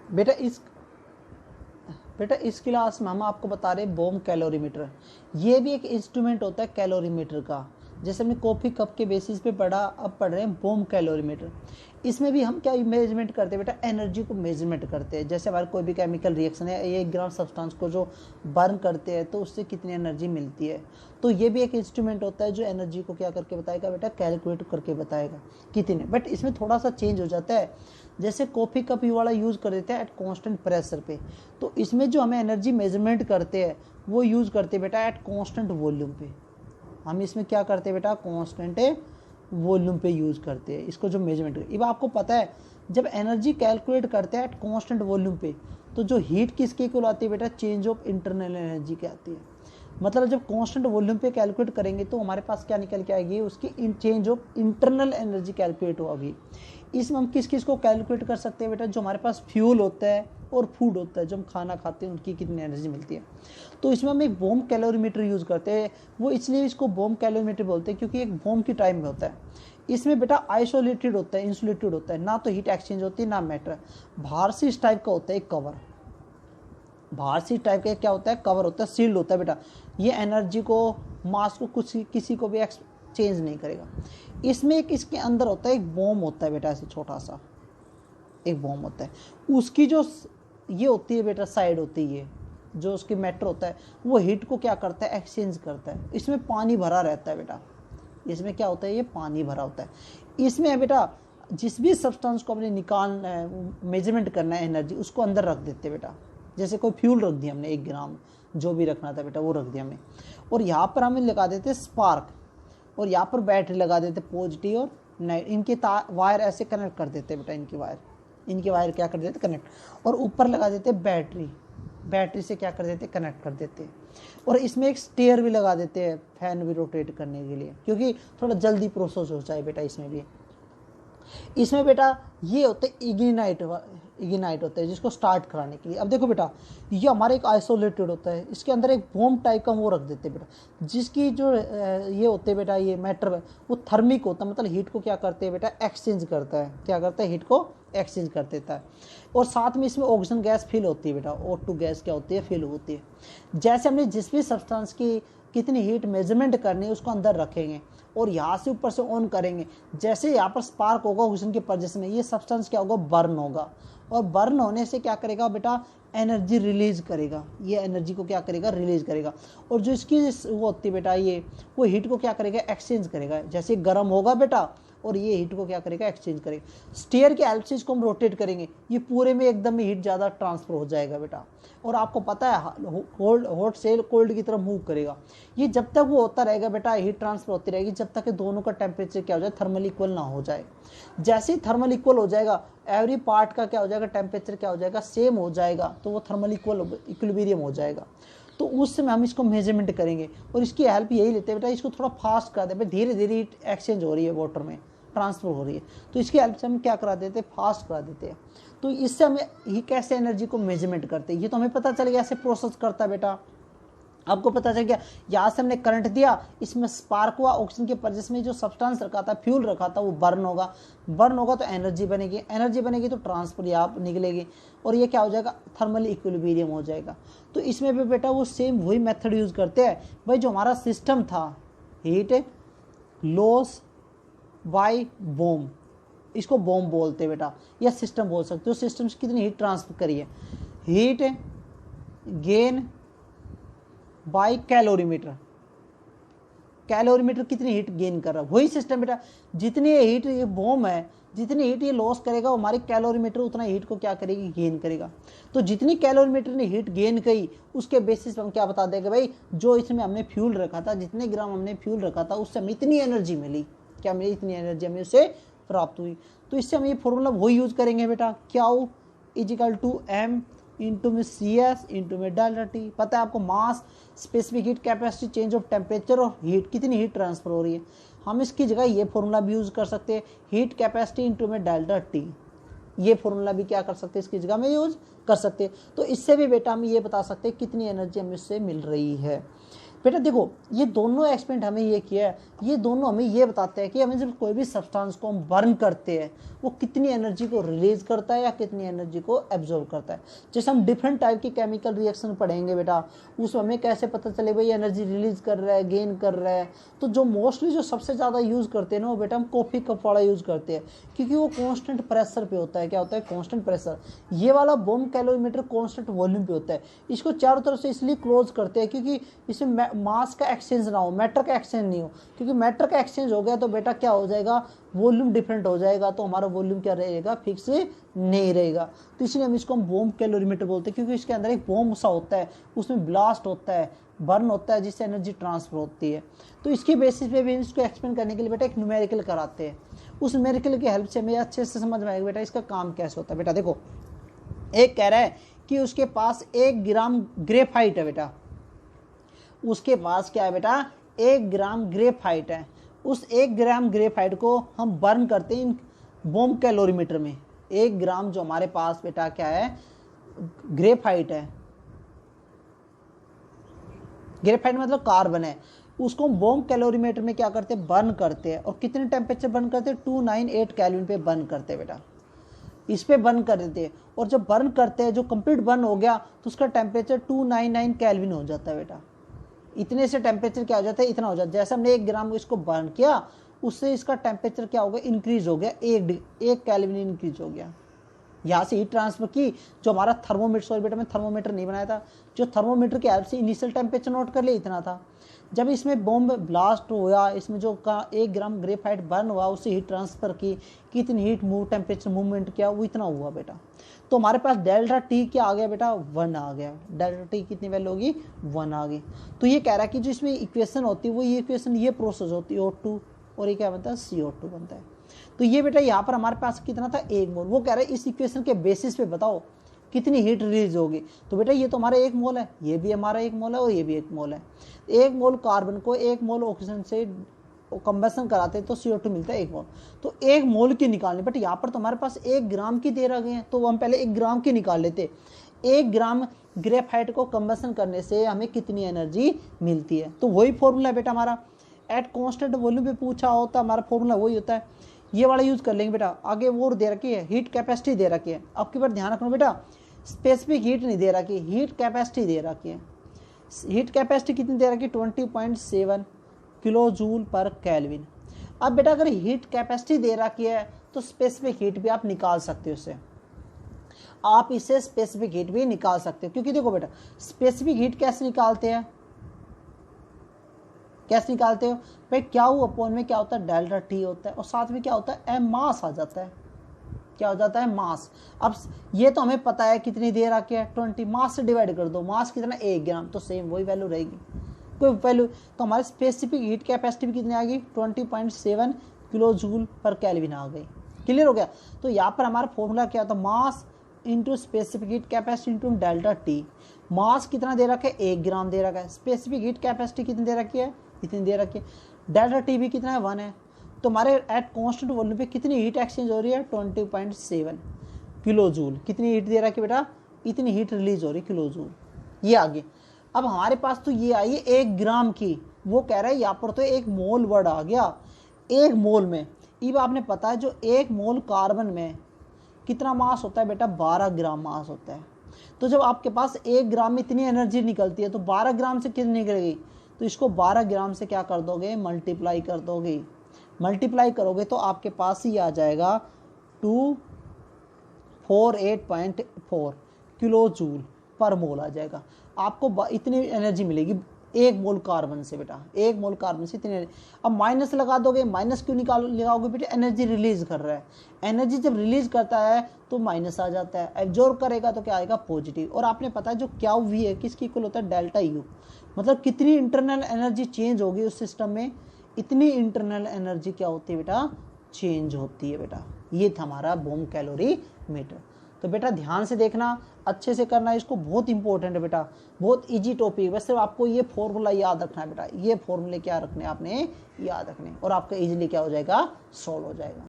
बेटा इस क्लास में हम आपको बता रहे हैं बोम कैलोरीमीटर। ये भी एक इंस्ट्रूमेंट होता है कैलोरीमीटर का। जैसे हमने कॉफ़ी कप के बेसिस पे पढ़ा, अब पढ़ रहे हैं बोम कैलोरीमीटर। इसमें भी हम क्या मेजरमेंट करते हैं बेटा, एनर्जी को मेजरमेंट करते हैं। जैसे हमारे कोई भी केमिकल रिएक्शन है, 1 ग्राम सब्सटेंस को जो बर्न करते हैं तो उससे कितनी एनर्जी मिलती है। तो ये भी एक इंस्ट्रूमेंट होता है जो एनर्जी को क्या करके बताएगा बेटा, कैलकुलेट करके बताएगा कितने। बट इसमें थोड़ा सा चेंज हो जाता है। जैसे कॉफ़ी कप ये वाला यूज़ कर देते हैं एट कॉन्स्टेंट प्रेशर पे, तो इसमें जो हमें एनर्जी मेजरमेंट करते हैं वो यूज़ करते हैं बेटा एट कॉन्स्टेंट वॉल्यूम पे। हम इसमें क्या करते हैं बेटा, कॉन्स्टेंट वॉल्यूम पे यूज़ करते हैं इसको जो मेजरमेंट। अब आपको पता है जब एनर्जी कैलकुलेट करते हैं एट कॉन्स्टेंट वॉल्यूम पे, तो जो हीट किसके इक्वल आती है बेटा, चेंज ऑफ इंटरनल एनर्जी की आती है। मतलब जब कांस्टेंट वॉल्यूम पे कैलकुलेट करेंगे तो हमारे पास क्या निकल के आएगी, उसकी change of internal energy calculate होगी। इसमें हम किस किस को कैलकुलेट कर सकते हैं बेटा, जो हमारे पास फ्यूल होता है और फूड होता है, जो हम खाना खाते हैं उनकी कितनी एनर्जी मिलती है। तो इसमें हम एक बोम कैलोरीमीटर यूज़ करते हैं। वो इसलिए इसको बोम कैलोरीमीटर बोलते हैं क्योंकि एक बोम की टाइप में होता है। इसमें बेटा आइसोलेटेड होता है, इंसुलेटेड होता है, ना तो हीट एक्सचेंज होती है ना मैटर। बाहर से इस टाइप का होता है एक कवर, बाहर से टाइप का क्या होता है, कवर होता है, सील्ड होता है बेटा। ये एनर्जी को, मास को कुछ किसी को भी एक्सचेंज नहीं करेगा। इसमें एक इसके अंदर होता है एक बॉम्ब होता है बेटा, ऐसे छोटा सा एक बॉम्ब होता है। उसकी जो ये होती है बेटा साइड होती है, जो उसकी मैटर होता है वो हीट को क्या करता है, एक्सचेंज करता है। इसमें पानी भरा रहता है बेटा, इसमें क्या होता है, ये पानी भरा होता है। इसमें बेटा जिस भी सब्सटेंस को हमने निकालना है, मेजरमेंट करना है एनर्जी, उसको अंदर रख देते हैं बेटा। जैसे कोई फ्यूल रख दिया हमने 1 ग्राम, जो भी रखना था बेटा वो रख दिया हमने। और यहाँ पर हमें लगा देते स्पार्क, और यहाँ पर बैटरी लगा देते पॉजिटिव और नेगेटिव। इनके वायर ऐसे कनेक्ट कर देते बेटा, इनके वायर क्या कर देते कनेक्ट, और ऊपर लगा देते बैटरी से क्या कर देते कनेक्ट कर देते। और इसमें एक स्टेयर भी लगा देते हैं, फैन भी रोटेट करने के लिए, क्योंकि थोड़ा जल्दी प्रोसेस हो जाए बेटा। इसमें बेटा ये होते इग्नाइट होता है जिसको स्टार्ट कराने के लिए। अब देखो बेटा, ये हमारे एक आइसोलेटेड होता है, इसके अंदर एक बॉम्ब टाइप का वो रख देते हैं बेटा, जिसकी जो ये होते हैं बेटा, ये मैटर वो थर्मिक होता है, मतलब हीट को क्या करते हैं बेटा, एक्सचेंज करता है। क्या करता है, हीट को एक्सचेंज कर देता है। और साथ में इसमें ऑक्सीजन गैस फिल होती है बेटा, O2 गैस क्या होती है, फिल होती है। जैसे हमने जिस भी सब्सटेंस की कितनी हीट मेजरमेंट करनी है उसको अंदर रखेंगे और यहाँ से ऊपर से ऑन करेंगे। जैसे यहाँ पर स्पार्क होगा ऑक्सीजन के प्रेजेंस में, ये सब्सटेंस क्या होगा, बर्न होगा। और बर्न होने से क्या करेगा बेटा, एनर्जी रिलीज करेगा। ये एनर्जी को क्या करेगा, रिलीज करेगा। और जो इसकी वो होती है बेटा, ये वो हीट को क्या करेगा, एक्सचेंज करेगा। जैसे गर्म होगा बेटा और ये हीट को क्या करेगा, एक्सचेंज करेगा। स्टेयर के हेल्प से इसको हम रोटेट करेंगे, ये पूरे में एकदम में हीट ज़्यादा ट्रांसफर हो जाएगा बेटा। और आपको पता है हॉट से कोल्ड की तरफ मूव करेगा। ये जब तक वो होता रहेगा बेटा, हीट ट्रांसफर होती रहेगी जब तक कि दोनों का टेम्परेचर क्या हो जाए, थर्मल इक्वल ना हो जाए। जैसे ही थर्मल इक्वल हो जाएगा, एवरी पार्ट का क्या हो जाएगा, टेम्परेचर क्या हो जाएगा, सेम हो जाएगा, तो वो थर्मल इक्विलिब्रियम हो जाएगा। तो उस समय हम इसको मेजरमेंट करेंगे और इसकी हेल्प यही लेते हैं बेटा, इसको थोड़ा फास्ट कर दे। धीरे धीरे हीट एक्सचेंज हो रही है, वाटर में ट्रांसफर हो रही है, तो इसकी हेल्प से हम क्या करा देते हैं, फास्ट करा देते हैं। तो इससे हमें ये कैसे एनर्जी को मेजरमेंट करते हैं, ये तो हमें पता चल गया ऐसे प्रोसेस करता है बेटा। आपको पता चल गया, यहाँ से हमने करंट दिया, इसमें स्पार्क हुआ, ऑक्सीजन के प्रेजेंस में जो सब्सटेंस रखा था, फ्यूल रखा था, वो बर्न होगा तो एनर्जी बनेगी तो ट्रांसफर यहाँ निकलेगी और ये क्या हो जाएगा, थर्मल इक्विलिब्रियम हो जाएगा। तो इसमें भी बेटा वो सेम वही मेथड यूज करते हैं भाई। जो हमारा सिस्टम था, हीट लॉस बाय बॉम्ब, इसको बॉम्ब बोलते हैं बेटा, या सिस्टम बोल सकते हो। सिस्टम से कितनी हीट ट्रांसफर करी है, हीट गेन बाय कैलोरीमीटर कितनी हीट गेन कर रहा है, वही सिस्टम बेटा। जितनी हीट ये बॉम्ब है, जितनी हीट ये लॉस करेगा, हमारी कैलोरीमीटर उतना हीट को क्या करेगी, गेन करेगा। तो जितनी कैलोरीमीटर ने हीट गेन करी, उसके बेसिस पर हम क्या बता देंगे भाई, जो इसमें हमने फ्यूल रखा था, जितने ग्राम हमने फ्यूल रखा था, उससे हमें इतनी एनर्जी मिली, क्या मिली, इतनी एनर्जी हमें उससे प्राप्त हुई। तो इससे हम ये फॉर्मूला वही यूज करेंगे बेटा, Q equal to M into में सी एस इंटू में डेल्टा टी। पता है आपको, mass, specific heat capacity, change of temperature और हीट, कितनी हीट ट्रांसफर हो रही है। हम इसकी जगह ये फॉर्मूला भी यूज कर सकते हैं, हीट कैपेसिटी इंटू में डेल्टा टी। ये फॉर्मूला भी क्या कर सकते हैं, इसकी जगह में यूज कर सकते हैं। तो इससे भी बेटा हम ये बता सकते हैं कितनी एनर्जी हमें इससे मिल रही है। बेटा देखो ये दोनों एक्सपेरिमेंट हमें ये किया है, ये दोनों हमें ये बताते हैं कि हमें जब कोई भी सब्सटेंस को हम बर्न करते हैं वो कितनी एनर्जी को रिलीज करता है या कितनी एनर्जी को एब्जॉर्ब करता है। जैसे हम डिफरेंट टाइप की केमिकल रिएक्शन पढ़ेंगे बेटा, उसमें हमें कैसे पता चले भाई एनर्जी रिलीज कर रहा है गेन कर रहा है। तो जो मोस्टली जो सबसे ज़्यादा यूज़ करते हैं ना वो बेटा हम कॉफ़ी कप वाला यूज़ करते हैं, क्योंकि वो कॉन्स्टेंट प्रेशर पे होता है। क्या होता है? Constant pressure. ये वाला बॉम कैलोरीमीटर कॉन्स्टेंट वॉल्यूम पे होता है। इसको चारों तरफ से इसलिए क्लोज करते हैं क्योंकि इसमें मास का एक्सचेंज ना हो, मैटर का एक्सचेंज नहीं हो, क्योंकि मैटर का एक्सचेंज हो गया तो बेटा क्या हो जाएगा, वॉल्यूम डिफरेंट हो जाएगा, तो हमारा वॉल्यूम क्या रहेगा, फिक्स नहीं रहेगा। तो इसलिए हम इसको बॉम कैलोरीमीटर बोलते हैं, क्योंकि इसके अंदर एक बॉम सा होता है, उसमें ब्लास्ट होता है, बर्न होता है, जिससे एनर्जी ट्रांसफर होती है। तो इसके बेसिस पे भी इसको एक्सप्लेन करने के लिए बेटा एक न्यूमेरिकल कराते हैं। उस न्यूमेरिकल की हेल्प से हमें अच्छे से समझ में आएगा बेटा इसका काम कैसे होता है। बेटा देखो, एक कह रहा है कि उसके पास 1 ग्राम ग्रेफाइट है बेटा, उसके पास क्या है बेटा, 1 ग्राम ग्रेफाइट है। उस 1 ग्राम ग्रेफाइट को हम बर्न करते हैं इन बॉम कैलोरीमीटर में। 1 ग्राम जो हमारे पास बेटा क्या है, ग्रेफाइट है, ग्रेफाइट मतलब कार्बन है, उसको हम बॉम कैलोरीमीटर में क्या करते हैं, बर्न करते हैं। और कितने टेम्परेचर बर्न करते हैं, 298 केल्विन पे बर्न करते हैं बेटा, इस पे बर्न कर देते हैं। और जब बर्न करते हैं, जो कंप्लीट बर्न हो गया तो उसका टेम्परेचर 299 केल्विन हो जाता है बेटा। इतने से टेम्परेचर क्या हो जाता है, इतना हो जाता है। जैसे हमने 1 ग्राम इसको बर्न किया, उससे इसका टेम्परेचर क्या हो गया, इंक्रीज हो गया, 1 केल्विन इंक्रीज हो गया। यहाँ से हीट ट्रांसफर की, जो हमारा थर्मोमीटर, सॉरी बेटा मैं थर्मोमीटर नहीं बनाया था, जो थर्मोमीटर की हेल्प से इनिशियल टेम्परेचर नोट कर लिया, इतना था। जब इसमें बॉम्ब ब्लास्ट हुआ, इसमें जो का 1 ग्राम ग्रेफाइट बर्न हुआ, उससे हीट ट्रांसफर की, कितनी हीट मूव, टेम्परेचर मूवमेंट किया, वो इतना हुआ बेटा। तो हमारे पास डेल्टा टी क्या आ गया बेटा, 1 आ गया। डेल्टा टी कितनी वैल्यू होगी, 1 आ गई। तो ये कह रहा है कि जो इसमें इक्वेशन होती है वो ये इक्वेशन, ये प्रोसेस होती है O2, और ये क्या बनता है, CO2 बनता है। तो ये बेटा यहाँ पर हमारे पास कितना था, 1 मोल। वो कह रहे हैं इस इक्वेशन के बेसिस पे बताओ कितनी हीट रिलीज होगी। तो बेटा ये तो हमारा 1 मोल है, ये भी हमारा 1 मोल है, और ये भी 1 मोल है। 1 मोल कार्बन को 1 मोल ऑक्सीजन से कंबेशन कराते हैं तो CO2 मिलता है 1 मोल। तो 1 मोल की निकालनी, बट यहाँ पर तो हमारे पास 1 ग्राम की दे रखे हैं, तो हम पहले 1 ग्राम की निकाल लेते। 1 ग्राम ग्रेफाइट को कंबेशन करने से हमें कितनी एनर्जी मिलती है। तो वही फॉर्मूला है बेटा हमारा, एट कॉन्स्टेंट वॉल्यूम पे पूछा होता हमारा फॉर्मूला वही होता है, ये वाला यूज कर लेंगे बेटा। आगे वो दे रखी है, हीट कैपेसिटी दे रखी है। आपके बार ध्यान रखना बेटा, स्पेसिफिक हीट नहीं दे रखी, हीट कैपेसिटी दे रखी है। हीट कैपेसिटी कितनी दे रखी है, 20.7 किलो जूल पर केल्विन। अब बेटा अगर हीट कैपेसिटी दे रखी है तो स्पेसिफिक हीट भी आप निकाल सकते हो उससे, आप इसे स्पेसिफिक हीट भी निकाल सकते हो। क्योंकि देखो बेटा स्पेसिफिक हीट कैसे निकालते हैं, कैसे निकालते हो भाई, क्या हो अपॉन में क्या होता है, डेल्टा टी होता है, और साथ में क्या होता है, एम मास आ जाता है। क्या हो जाता है, मास। अब ये तो हमें पता है कितनी देर आके है, 20, मास से डिवाइड कर दो, मास कितना, 1 ग्राम, तो सेम वही वैल्यू रहेगी, कोई वैल्यू। तो हमारे स्पेसिफिक हीट कैपेसिटी भी कितनी आ गई, 20.7 किलो जूल पर केल्विन आ गई। क्लियर हो गया। तो यहाँ पर हमारा फॉर्मूला क्या था, mass into specific heat capacity into delta T. Mass कितना दे रखा है, 1 ग्राम दे रखा है, स्पेसिफिक हीट कैपेसिटी कितनी दे रखी है, इतनी दे रखी है, डेल्टा टी भी कितना है, 1 है। तो हमारे एट कांस्टेंट वॉल्यूम पे कितनी हीट एक्सचेंज हो रही है, 20.7 किलो जूल। कितनी हीट दे रखी है बेटा, इतनी हीट रिलीज हो रही है, किलो जूल। ये आगे अब हमारे पास तो ये आई 1 ग्राम की, वो कह रहा है यहाँ पर तो 1 मोल वर्ड आ गया, 1 मोल में। अब आपने पता है जो 1 मोल कार्बन में कितना मास होता है बेटा, 12 ग्राम मास होता है। तो जब आपके पास 1 ग्राम में इतनी एनर्जी निकलती है तो 12 ग्राम से कितनी निकलेगी, तो इसको 12 ग्राम से क्या कर दोगे, मल्टीप्लाई कर दोगे। मल्टीप्लाई करोगे तो आपके पास ही आ जाएगा 248.4 किलो जूल पर मोल आ जाएगा। आपको इतनी एनर्जी मिलेगी 1 मोल कार्बन से बेटा, 1 मोल कार्बन से इतनी। अब माइनस लगा दोगे, माइनस क्यों लगाओगे बेटा, एनर्जी रिलीज कर रहा है। एनर्जी जब रिलीज करता है तो माइनस आ जाता है, एब्जॉर्ब करेगा तो क्या आएगा, पॉजिटिव। और आपने पता है जो क्या वी है किसकी इक्वल होता है, डेल्टा यू। मतलब कितनी इंटरनल एनर्जी चेंज होगी उस सिस्टम में, इतनी इंटरनल एनर्जी क्या होती है बेटा, चेंज होती है बेटा। ये था हमारा बॉम कैलोरीमीटर। तो बेटा ध्यान से देखना, अच्छे से करना, इसको बहुत इंपॉर्टेंट है बेटा, बहुत इजी टॉपिक। बस सिर्फ आपको ये फॉर्मूला याद रखना है बेटा, ये फॉर्मूले क्या रखने आपने याद रखने, और आपका इजीली क्या हो जाएगा, सॉल्व हो जाएगा।